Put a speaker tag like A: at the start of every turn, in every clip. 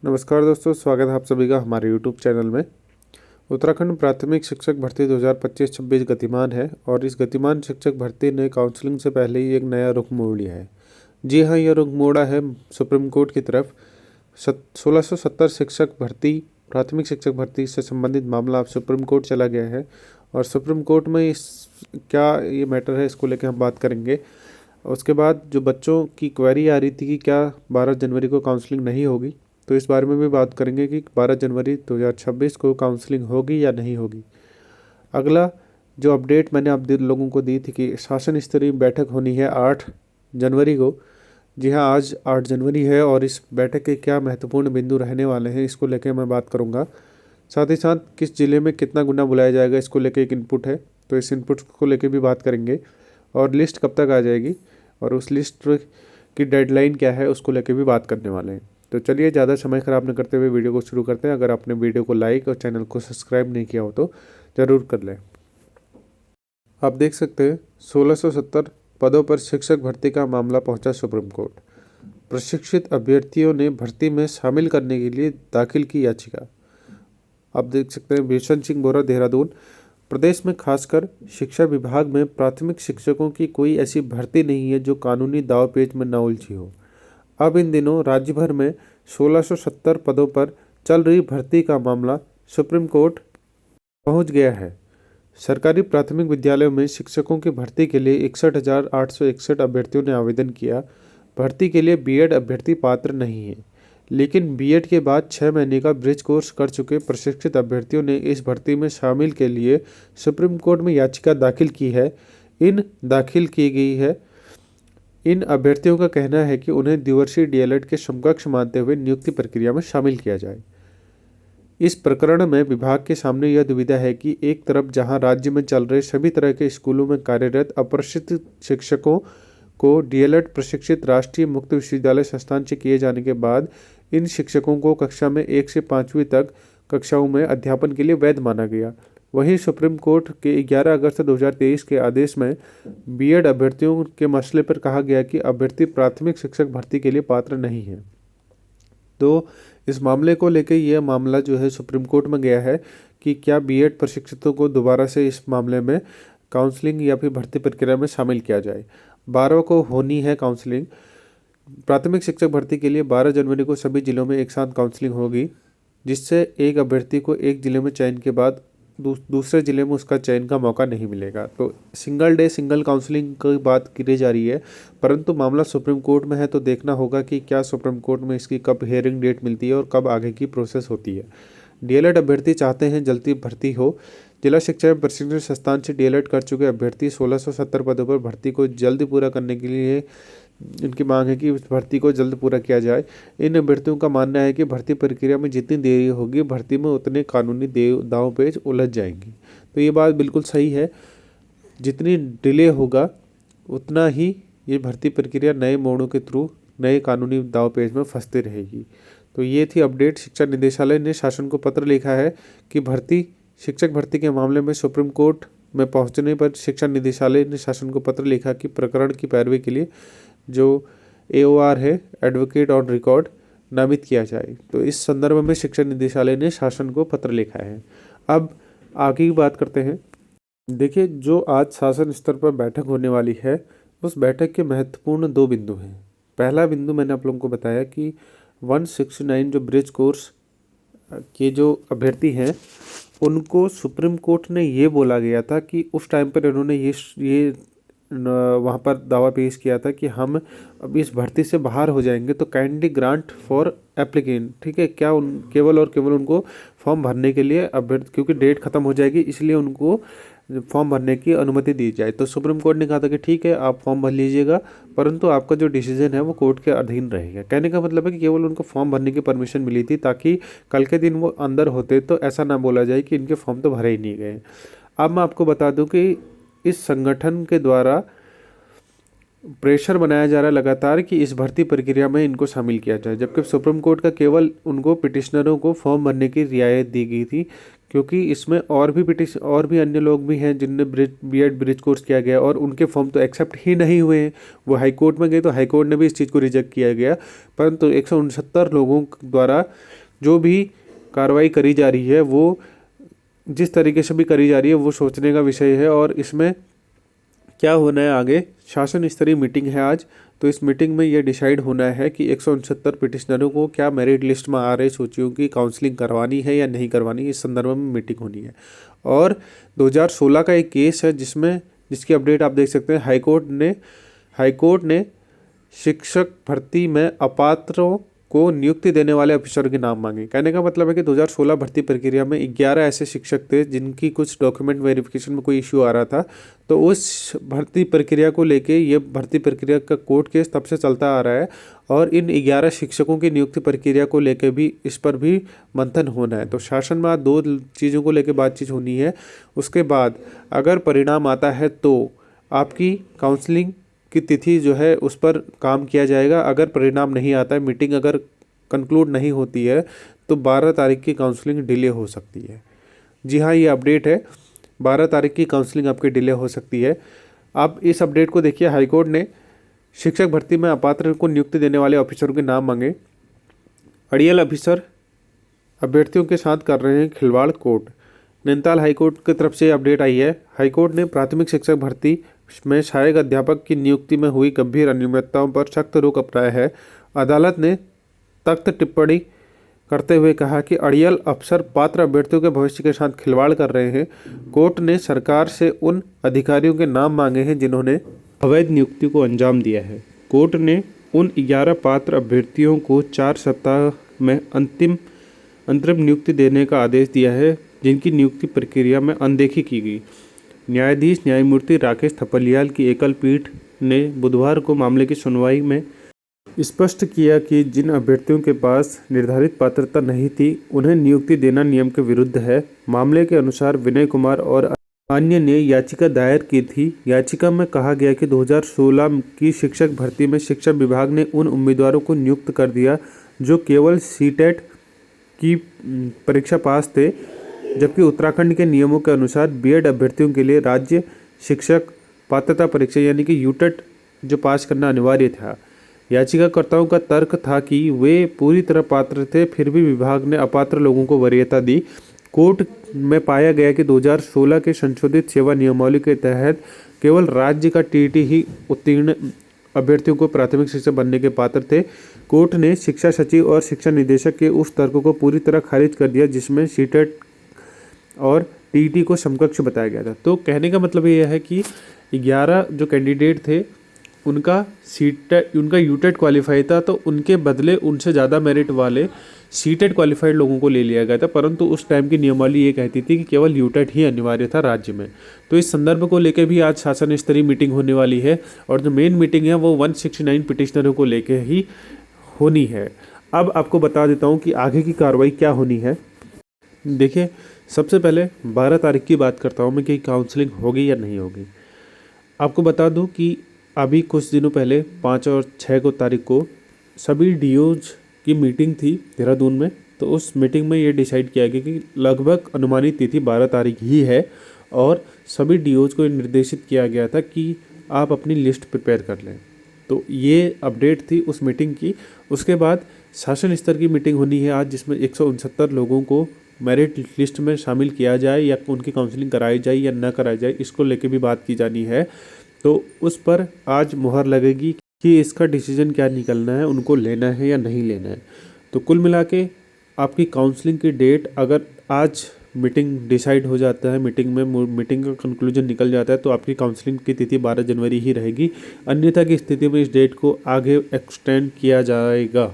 A: नमस्कार दोस्तों, स्वागत है आप सभी का हमारे YouTube चैनल में। उत्तराखंड प्राथमिक शिक्षक भर्ती 2025-26 गतिमान है और इस गतिमान शिक्षक भर्ती ने काउंसलिंग से पहले ही एक नया रुख मोड़ लिया है। जी हाँ, यह रुख मोड़ा है सुप्रीम कोर्ट की तरफ। 1670 शिक्षक भर्ती, प्राथमिक शिक्षक भर्ती से संबंधित मामला अब सुप्रीम कोर्ट चला गया है और सुप्रीम कोर्ट में इस क्या ये मैटर है, इसको लेकर हम बात करेंगे। उसके बाद जो बच्चों की क्वेरी आ रही थी कि क्या 12 जनवरी को काउंसलिंग नहीं होगी, तो इस बारे में भी बात करेंगे कि 12 जनवरी 2026 को काउंसलिंग होगी या नहीं होगी। अगला जो अपडेट मैंने आप लोगों को दी थी कि शासन स्तरीय बैठक होनी है 8 जनवरी को। जी हाँ, आज 8 जनवरी है और इस बैठक के क्या महत्वपूर्ण बिंदु रहने वाले हैं, इसको लेकर मैं बात करूँगा। साथ ही साथ किस जिले में कितना गुना बुलाया जाएगा, इसको लेकर एक इनपुट है, तो इस इनपुट को लेकर भी बात करेंगे। और लिस्ट कब तक आ जाएगी और उस लिस्ट की डेडलाइन क्या है, उसको लेकर भी बात करने वाले हैं। तो चलिए ज़्यादा समय ख़राब न करते हुए वीडियो को शुरू करते हैं। अगर आपने वीडियो को लाइक और चैनल को सब्सक्राइब नहीं किया हो तो ज़रूर कर लें। आप देख सकते हैं 1670 पदों पर शिक्षक भर्ती का मामला पहुंचा सुप्रीम कोर्ट। प्रशिक्षित अभ्यर्थियों ने भर्ती में शामिल करने के लिए दाखिल की याचिका। आप देख सकते हैं भीषण सिंह बोरा, देहरादून। प्रदेश में खासकर शिक्षा विभाग में प्राथमिक शिक्षकों की कोई ऐसी भर्ती नहीं है जो कानूनी दांवपेच में न उलझी हो। अब इन दिनों राज्य भर में 1670 पदों पर चल रही भर्ती का मामला सुप्रीम कोर्ट पहुंच गया है। सरकारी प्राथमिक विद्यालयों में शिक्षकों की भर्ती के लिए 61,861 अभ्यर्थियों ने आवेदन किया। भर्ती के लिए बीएड अभ्यर्थी पात्र नहीं है, लेकिन बीएड के बाद 6 महीने का ब्रिज कोर्स कर चुके प्रशिक्षित अभ्यर्थियों ने इस भर्ती में शामिल के लिए सुप्रीम कोर्ट में याचिका दाखिल की है। इन अभ्यर्थियों का कहना है कि उन्हें द्विवर्षीय डीएलएड के समकक्ष मानते हुए नियुक्ति प्रक्रिया में शामिल किया जाए। इस प्रकरण में विभाग के सामने यह दुविधा है कि एक तरफ जहां राज्य में चल रहे सभी तरह के स्कूलों में कार्यरत अप्रशिक्षित शिक्षकों को डीएलएड प्रशिक्षित राष्ट्रीय मुक्त विश्वविद्यालय संस्थान से किए जाने के बाद इन शिक्षकों को कक्षा में 1 से 5वीं तक कक्षाओं में अध्यापन के लिए वैध माना गया। वहीं सुप्रीम कोर्ट के 11 अगस्त 2023 के आदेश में बीएड अभ्यर्थियों के मसले पर कहा गया कि अभ्यर्थी प्राथमिक शिक्षक भर्ती के लिए पात्र नहीं है। तो इस मामले को लेकर यह मामला जो है सुप्रीम कोर्ट में गया है कि क्या बीएड प्रशिक्षितों को दोबारा से इस मामले में काउंसलिंग या फिर भर्ती प्रक्रिया में शामिल किया जाए। 12 को होनी है काउंसलिंग। प्राथमिक शिक्षक भर्ती के लिए 12 जनवरी को सभी जिलों में एक साथ काउंसलिंग होगी, जिससे एक अभ्यर्थी को एक जिले में चयन के बाद दूसरे जिले में उसका चयन का मौका नहीं मिलेगा। तो सिंगल डे सिंगल काउंसलिंग की बात की जा रही है, परंतु मामला सुप्रीम कोर्ट में है, तो देखना होगा कि क्या सुप्रीम कोर्ट में इसकी कब हियरिंग डेट मिलती है और कब आगे की प्रोसेस होती है। डीएलएड अभ्यर्थी चाहते हैं जल्दी भर्ती हो। जिला शिक्षा प्रशिक्षण संस्थान से डीएलएड कर चुके अभ्यर्थी 1670 पदों पर भर्ती को जल्द पूरा करने के लिए इनकी मांग है कि इस भर्ती को जल्द पूरा किया जाए। इन अभ्यर्थियों का मानना है कि भर्ती प्रक्रिया में जितनी देरी होगी, भर्ती में उतने कानूनी दांवपेच उलझ जाएंगी। तो ये बात बिल्कुल सही है, जितनी डिले होगा उतना ही ये भर्ती प्रक्रिया नए मोड़ों के थ्रू नए कानूनी दांवपेच में फंसती रहेगी। तो ये थी अपडेट। शिक्षा निदेशालय ने शासन को पत्र लिखा है कि शिक्षक भर्ती के मामले में सुप्रीम कोर्ट में पहुंचने पर शिक्षा निदेशालय ने शासन को पत्र लिखा कि प्रकरण की पैरवी के लिए जो एओआर है, एडवोकेट ऑन रिकॉर्ड, नामित किया जाए। तो इस संदर्भ में शिक्षा निदेशालय ने शासन को पत्र लिखा है। अब आगे की बात करते हैं। देखिए, जो आज शासन स्तर पर बैठक होने वाली है, उस बैठक के महत्वपूर्ण 2 बिंदु हैं। पहला बिंदु मैंने आप लोगों को बताया कि 169 जो ब्रिज कोर्स के जो अभ्यर्थी हैं, उनको सुप्रीम कोर्ट ने ये बोला गया था कि उस टाइम पर इन्होंने ये वहाँ पर दावा पेश किया था कि हम अब इस भर्ती से बाहर हो जाएंगे तो काइंडली ग्रांट फॉर एप्लीकेंट, ठीक है, क्या केवल और केवल उनको फॉर्म भरने के लिए अभ्यर्थी, क्योंकि डेट खत्म हो जाएगी इसलिए उनको फॉर्म भरने की अनुमति दी जाए। तो सुप्रीम कोर्ट ने कहा था कि ठीक है, आप फॉर्म भर लीजिएगा, परंतु आपका जो डिसीजन है वो कोर्ट के अधीन रहेगा। कहने का मतलब है कि केवल उनको फॉर्म भरने की परमिशन मिली थी ताकि कल के दिन वो अंदर होते तो ऐसा ना बोला जाए कि इनके फॉर्म तो भरे ही नहीं गए। अब मैं आपको बता दूं कि इस संगठन के द्वारा प्रेशर बनाया जा रहा है लगातार कि इस भर्ती प्रक्रिया में इनको शामिल किया जाए, जबकि सुप्रीम कोर्ट का केवल उनको पिटिशनरों को फॉर्म भरने की रियायत दी गई थी, क्योंकि इसमें और भी अन्य लोग भी हैं जिनने बीएड ब्रिज कोर्स किया गया और उनके फॉर्म तो एक्सेप्ट ही नहीं हुए हैं। वो हाई कोर्ट में गए तो हाई कोर्ट ने भी इस चीज़ को रिजेक्ट किया गया, परंतु 169 लोगों द्वारा जो भी कार्रवाई करी जा रही है वो जिस तरीके से भी करी जा रही है वो सोचने का विषय है। और इसमें क्या होना है आगे, शासन स्तरीय मीटिंग है आज, तो इस मीटिंग में यह डिसाइड होना है कि 169 पिटिशनरों को क्या मेरिट लिस्ट में आ रही सूचियों की काउंसलिंग करवानी है या नहीं करवानी, इस संदर्भ में मीटिंग होनी है। और 2016 का एक केस है जिसकी अपडेट आप देख सकते हैं। हाईकोर्ट ने शिक्षक भर्ती में अपात्रों को नियुक्ति देने वाले अफसरों के नाम मांगे। कहने का मतलब है कि 2016 भर्ती प्रक्रिया में 11 ऐसे शिक्षक थे जिनकी कुछ डॉक्यूमेंट वेरिफिकेशन में कोई इश्यू आ रहा था, तो उस भर्ती प्रक्रिया को लेके ये भर्ती प्रक्रिया का कोर्ट केस तब से चलता आ रहा है और इन 11 शिक्षकों की नियुक्ति प्रक्रिया को लेकर भी इस पर भी मंथन होना है। तो शासन में आज 2 चीज़ों को लेकर बातचीत होनी है। उसके बाद अगर परिणाम आता है तो आपकी काउंसलिंग की तिथि जो है उस पर काम किया जाएगा। अगर परिणाम नहीं आता है, मीटिंग अगर कंक्लूड नहीं होती है, तो 12 तारीख की काउंसलिंग डिले हो सकती है। जी हाँ, ये अपडेट है, 12 तारीख की काउंसलिंग आपकी डिले हो सकती है। आप इस अपडेट को देखिए। हाईकोर्ट ने शिक्षक भर्ती में अपात्र को नियुक्ति देने वाले ऑफिसरों के नाम मांगे। अड़ियल ऑफिसर अभ्यर्थियों के साथ कर रहे हैं खिलवाड़, कोर्ट। नैनीताल हाईकोर्ट की तरफ से अपडेट आई है। हाईकोर्ट ने प्राथमिक शिक्षक भर्ती में सहायक अध्यापक की नियुक्ति में हुई गंभीर अनियमितताओं पर सख्त रुख अपनाया है। अदालत ने सख्त टिप्पणी करते हुए कहा कि अड़ियल अफसर पात्र अभ्यर्थियों के भविष्य के साथ खिलवाड़ कर रहे हैं। कोर्ट ने सरकार से उन अधिकारियों के नाम मांगे हैं जिन्होंने अवैध नियुक्ति को अंजाम दिया है। कोर्ट ने उन 11 पात्र अभ्यर्थियों को 4 सप्ताह में अंतरिम नियुक्ति देने का आदेश दिया है जिनकी नियुक्ति प्रक्रिया में अनदेखी की गई। न्यायाधीश न्यायमूर्ति राकेश थपलियाल की एकल पीठ ने बुधवार को मामले की सुनवाई में स्पष्ट किया कि जिन अभ्यर्थियों के पास निर्धारित पात्रता नहीं थी उन्हें नियुक्ति देना नियम के विरुद्ध है। मामले के अनुसार विनय कुमार और अन्य ने याचिका दायर की थी। याचिका में कहा गया कि 2016 की शिक्षक भर्ती में शिक्षा विभाग ने उन उम्मीदवारों को नियुक्त कर दिया जो केवल सीटेट की परीक्षा पास थे, जबकि उत्तराखंड के नियमों के अनुसार बीएड अभ्यर्थियों के लिए राज्य शिक्षक पात्रता परीक्षा यानी कि यूटेट जो पास करना अनिवार्य था। याचिकाकर्ताओं का तर्क था कि वे पूरी तरह पात्र थे, फिर भी विभाग ने अपात्र लोगों को वरीयता दी। कोर्ट में पाया गया कि 2016 के संशोधित सेवा नियमावली के तहत केवल राज्य का टीईटी ही उत्तीर्ण अभ्यर्थियों को प्राथमिक शिक्षक बनने के पात्र थे। कोर्ट ने शिक्षा सचिव और शिक्षा निदेशक के उस तर्क को पूरी तरह खारिज कर दिया जिसमें सीटेट और टीईटी को समकक्ष बताया गया था। तो कहने का मतलब ये है कि 11 जो कैंडिडेट थे उनका यूटेट क्वालिफाई था, तो उनके बदले उनसे ज़्यादा मेरिट वाले सीटेट क्वालिफाइड लोगों को ले लिया गया था, परंतु उस टाइम की नियमावली ये कहती थी कि केवल यूटेट ही अनिवार्य था राज्य में। तो इस संदर्भ को लेकर भी आज शासन स्तरीय मीटिंग होने वाली है और जो मेन मीटिंग है वो 169 पिटिशनरों को लेकर ही होनी है। अब आपको बता देता हूँ कि आगे की कार्रवाई क्या होनी है। देखिए, सबसे पहले 12 तारीख की बात करता हूँ मैं कि काउंसलिंग होगी या नहीं होगी। आपको बता दूँ कि अभी कुछ दिनों पहले 5 और 6 तारीख को सभी डीओज की मीटिंग थी देहरादून में। तो उस मीटिंग में ये डिसाइड किया गया कि लगभग अनुमानित तिथि 12 तारीख ही है और सभी डीओज को निर्देशित किया गया था कि आप अपनी लिस्ट प्रिपेयर कर लें। तो ये अपडेट थी उस मीटिंग की। उसके बाद शासन स्तर की मीटिंग होनी है आज, जिसमें 169 लोगों को मेरिट लिस्ट में शामिल किया जाए या उनकी काउंसलिंग कराई जाए या न कराई जाए, इसको लेके भी बात की जानी है। तो उस पर आज मुहर लगेगी कि इसका डिसीजन क्या निकलना है, उनको लेना है या नहीं लेना है। तो कुल मिला के आपकी काउंसलिंग की डेट अगर आज मीटिंग डिसाइड हो जाता है, मीटिंग का कंक्लूजन निकल जाता है, तो आपकी काउंसलिंग की तिथि 12 जनवरी ही रहेगी। अन्यथा की स्थिति में इस डेट को आगे एक्सटेंड किया जाएगा।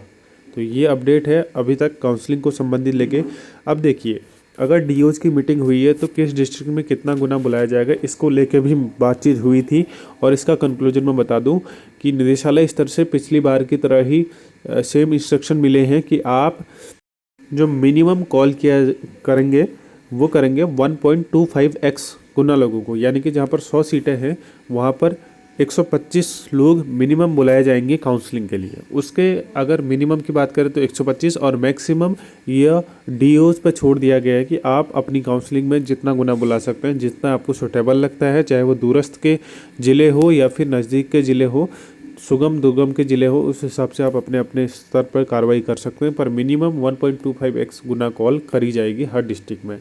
A: तो ये अपडेट है अभी तक काउंसलिंग को संबंधित लेके। अब देखिए, अगर डीओज की मीटिंग हुई है तो किस डिस्ट्रिक्ट में कितना गुना बुलाया जाएगा, इसको लेके भी बातचीत हुई थी। और इसका कंक्लूजन मैं बता दूं कि निदेशालय स्तर से पिछली बार की तरह ही सेम इंस्ट्रक्शन मिले हैं कि आप जो मिनिमम कॉल किया करेंगे वो करेंगे 1.25x गुना लोगों को, यानी कि जहाँ पर 100 सीटें हैं वहाँ पर 125 लोग मिनिमम बुलाए जाएंगे काउंसलिंग के लिए। उसके अगर मिनिमम की बात करें तो 125 और मैक्सिमम यह डीओज पे छोड़ दिया गया है कि आप अपनी काउंसलिंग में जितना गुना बुला सकते हैं, जितना आपको सुटेबल लगता है, चाहे वो दूरस्थ के ज़िले हो या फिर नज़दीक के ज़िले हो, सुगम दुर्गम के ज़िले हो, उस हिसाब से आप अपने अपने स्तर पर कार्रवाई कर सकते हैं। पर मिनिमम 1.25x गुना कॉल करी जाएगी हर डिस्ट्रिक्ट में।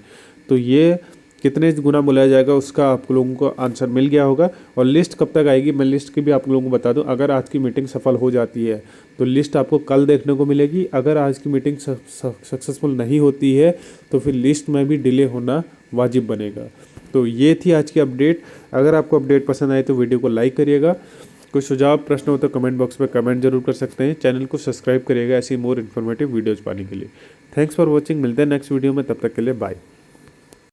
A: तो ये कितने गुना बुलाया जाएगा उसका आप लोगों को आंसर मिल गया होगा। और लिस्ट कब तक आएगी, मैं लिस्ट की भी आप लोगों को बता दूं। अगर आज की मीटिंग सफल हो जाती है तो लिस्ट आपको कल देखने को मिलेगी। अगर आज की मीटिंग सक्सेसफुल नहीं होती है तो फिर लिस्ट में भी डिले होना वाजिब बनेगा। तो ये थी आज की अपडेट। अगर आपको अपडेट पसंद आए तो वीडियो को लाइक करिएगा। कोई सुझाव प्रश्न हो तो कमेंट बॉक्स में कमेंट जरूर कर सकते हैं। चैनल को सब्सक्राइब करिएगा ऐसी मोर इन्फॉर्मेटिव वीडियोज़ पाने के लिए। Thanks for watching. मिलते हैं नेक्स्ट वीडियो में, तब तक के लिए बाय।